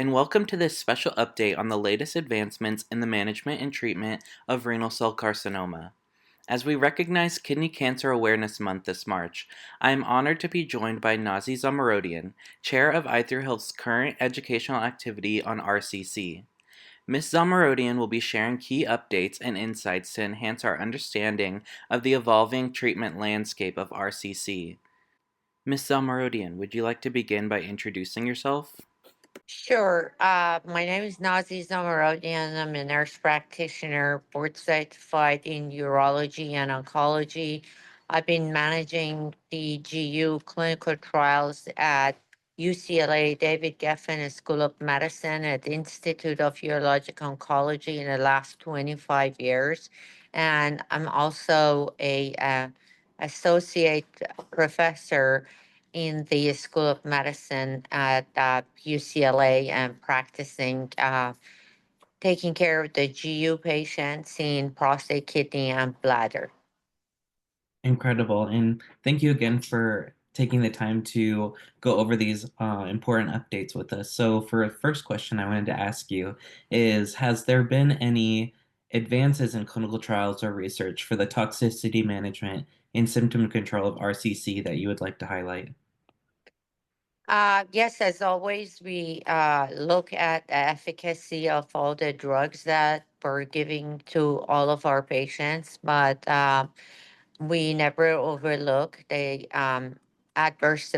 and welcome to this special update on the latest advancements in the management and treatment of renal cell carcinoma. As we recognize Kidney Cancer Awareness Month this March, I am honored to be joined by Nazy Zomorodian, Chair of iThrough current educational activity on RCC. Ms. Zomorodian will be sharing key updates and insights to enhance our understanding of the evolving treatment landscape of RCC. Ms. Zomorodian, would you like to begin by introducing yourself? Sure. My name is Nazy Zomorodian. I'm a nurse practitioner, board certified in urology and oncology. I've been managing the GU clinical trials at UCLA David Geffen School of Medicine at the Institute of Urologic Oncology in the last 25 years. And I'm also a associate professor in the School of Medicine at UCLA and practicing, taking care of the GU patients in prostate, kidney, and bladder. Incredible. And thank you again for taking the time to go over these important updates with us. So, for a first question I wanted to ask you is, has there been any advances in clinical trials or research for the toxicity management and symptom control of RCC that you would like to highlight? Yes, as always, we look at the efficacy of all the drugs that we're giving to all of our patients, but we never overlook the adverse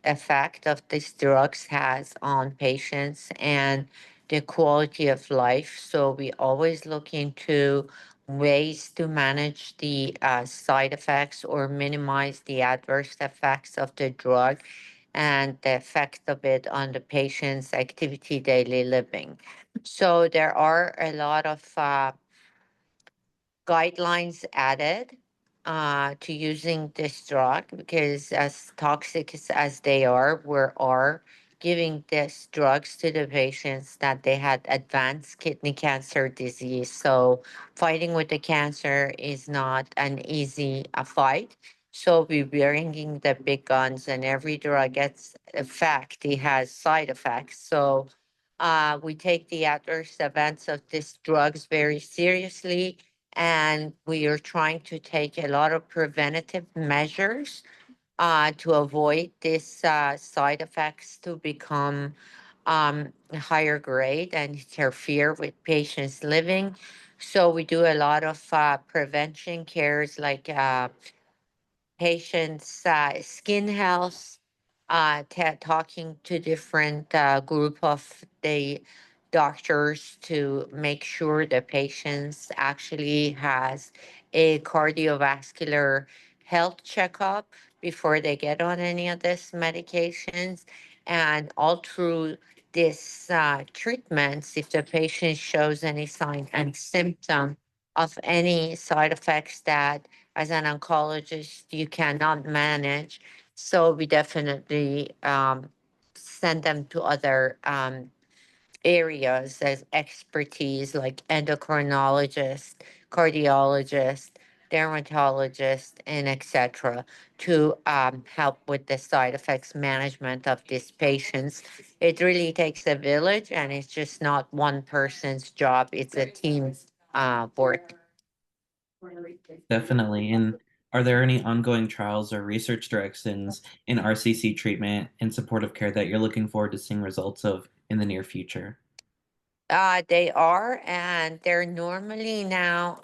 effect of these drugs has on patients and the quality of life. So we always look into ways to manage the side effects or minimize the adverse effects of the drug and the effect of it on the patient's activity daily living. So there are a lot of guidelines added to using this drug because as toxic as they are, we are giving these drugs to the patients that they had advanced kidney cancer disease. So fighting with the cancer is not an easy fight. So we're bringing the big guns and every drug gets effect. It has side effects. So we take the adverse events of these drugs very seriously and we are trying to take a lot of preventative measures to avoid these side effects to become higher grade and interfere with patients living. So we do a lot of prevention cares like patients' skin health, talking to different group of the doctors to make sure the patients actually has a cardiovascular health checkup before they get on any of these medications. And all through this treatments, if the patient shows any sign and symptom of any side effects that as an oncologist you cannot manage. So we definitely send them to other areas as expertise like endocrinologist, cardiologist, dermatologist, and etc. to help with the side effects management of these patients. It really takes a village, and it's just not one person's job. It's a team's work. Definitely. And are there any ongoing trials or research directions in RCC treatment and supportive care that you're looking forward to seeing results of in the near future? They are, and they're normally now.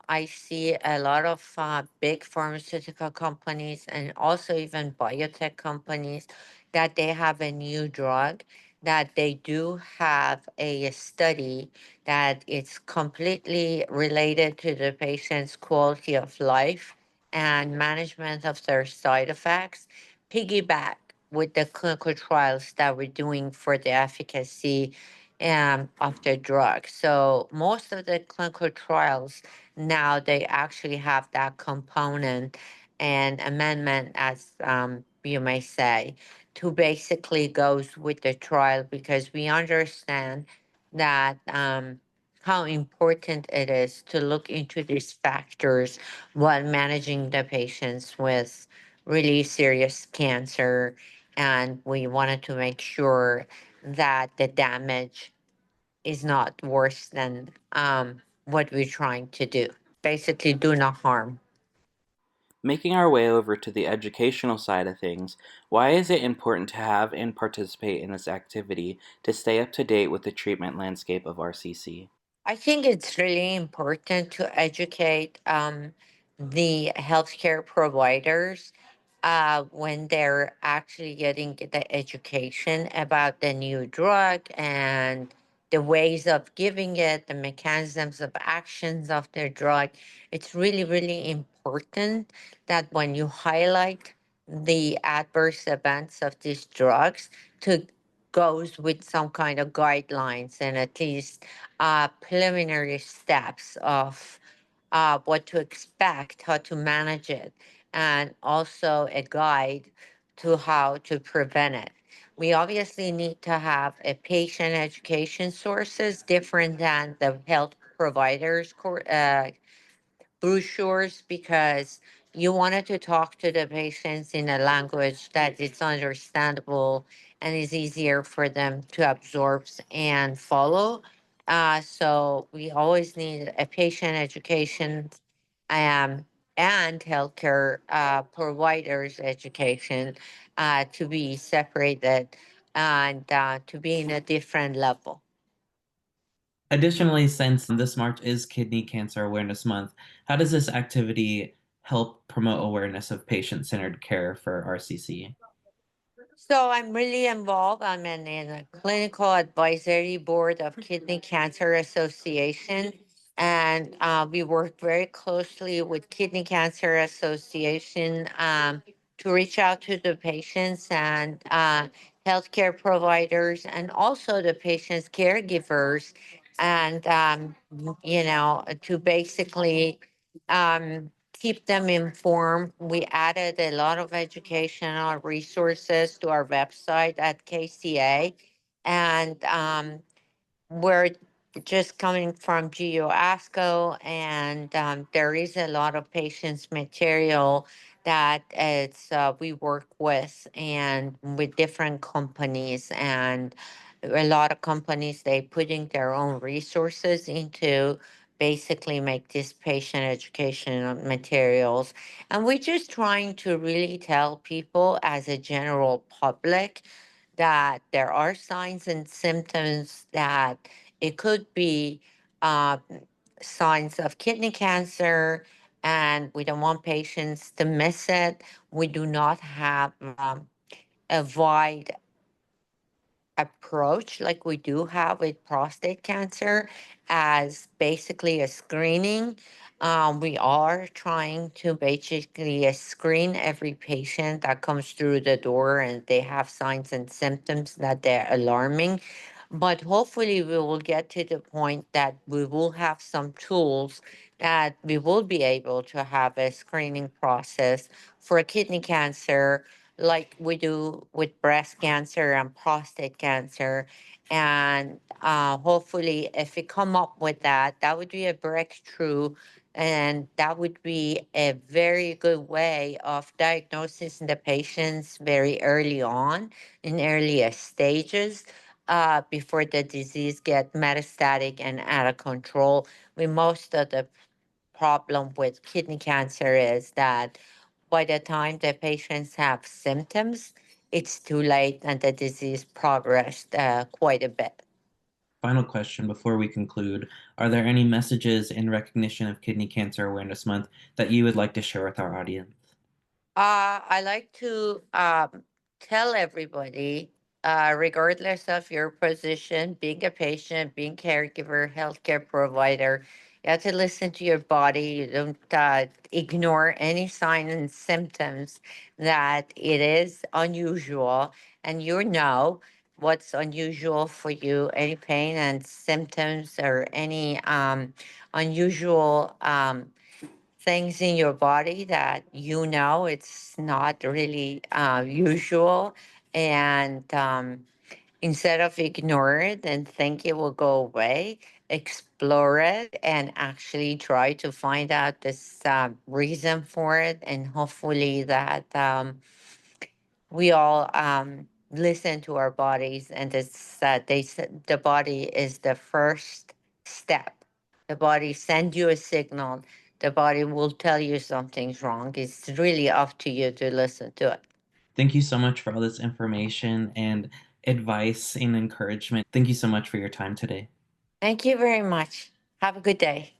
I see a lot of big pharmaceutical companies and also even biotech companies that they have a new drug that they do have a study that it's completely related to the patient's quality of life and management of their side effects, piggyback with the clinical trials that we're doing for the efficacy of the drug. So most of the clinical trials now they actually have that component and amendment, as you may say, to basically goes with the trial because we understand that how important it is to look into these factors while managing the patients with really serious cancer. And we wanted to make sure that the damage is not worse than what we're trying to do. Basically, do no harm. Making our way over to the educational side of things, why is it important to have and participate in this activity to stay up to date with the treatment landscape of RCC? I think it's really important to educate the healthcare providers when they're actually getting the education about the new drug and the ways of giving it, the mechanisms of actions of the drug. It's really, really important that when you highlight the adverse events of these drugs, to goes with some kind of guidelines and at least preliminary steps of what to expect, how to manage it, and also a guide to how to prevent it. We obviously need to have a patient education sources different than the health providers brochures because you wanted to talk to the patients in a language that is understandable and is easier for them to absorb and follow. So we always need a patient education um, and healthcare providers education to be separated and to be in a different level. Additionally, since this March is Kidney Cancer Awareness Month, how does this activity help promote awareness of patient centered care for RCC? So I'm really involved. I'm in a clinical advisory board of Kidney Cancer Association, and we work very closely with Kidney Cancer Association to reach out to the patients and healthcare providers, and also the patients' caregivers, and to basically. Keep them informed. We added a lot of educational resources to our website at KCA, and we're just coming from GeoASCO, and there is a lot of patients material that it's we work with and with different companies, and a lot of companies they putting their own resources into basically make this patient education materials, and we're just trying to really tell people as a general public that there are signs and symptoms that it could be uh, signs of kidney cancer, and we don't want patients to miss it. We do not have a wide approach like we do have with prostate cancer as basically a screening. We are trying to basically screen every patient that comes through the door and they have signs and symptoms that they're alarming. But hopefully, we will get to the point that we will have some tools that we will be able to have a screening process for kidney cancer like we do with breast cancer and prostate cancer. And hopefully, if we come up with that, that would be a breakthrough. And that would be a very good way of diagnosing the patients very early on in earlier stages before the disease get metastatic and out of control. We most of the problem with kidney cancer is that by the time the patients have symptoms, it's too late and the disease progressed quite a bit. Final question before we conclude. Are there any messages in recognition of Kidney Cancer Awareness Month that you would like to share with our audience? I like to tell everybody, regardless of your position, being a patient, being caregiver, healthcare provider, you have to listen to your body. You don't ignore any signs and symptoms that it is unusual, and you know what's unusual for you. Any pain and symptoms or any unusual. Things in your body that you know it's not really usual, and instead of ignore it and think it will go away, explore it and actually try to find out this reason for it, and hopefully that we all listen to our bodies, and it's they said the body is the first step. The body send you a signal. The body will tell you something's wrong. It's really up to you to listen to it. Thank you so much for all this information and advice and encouragement. Thank you so much for your time today. Thank you very much. Have a good day.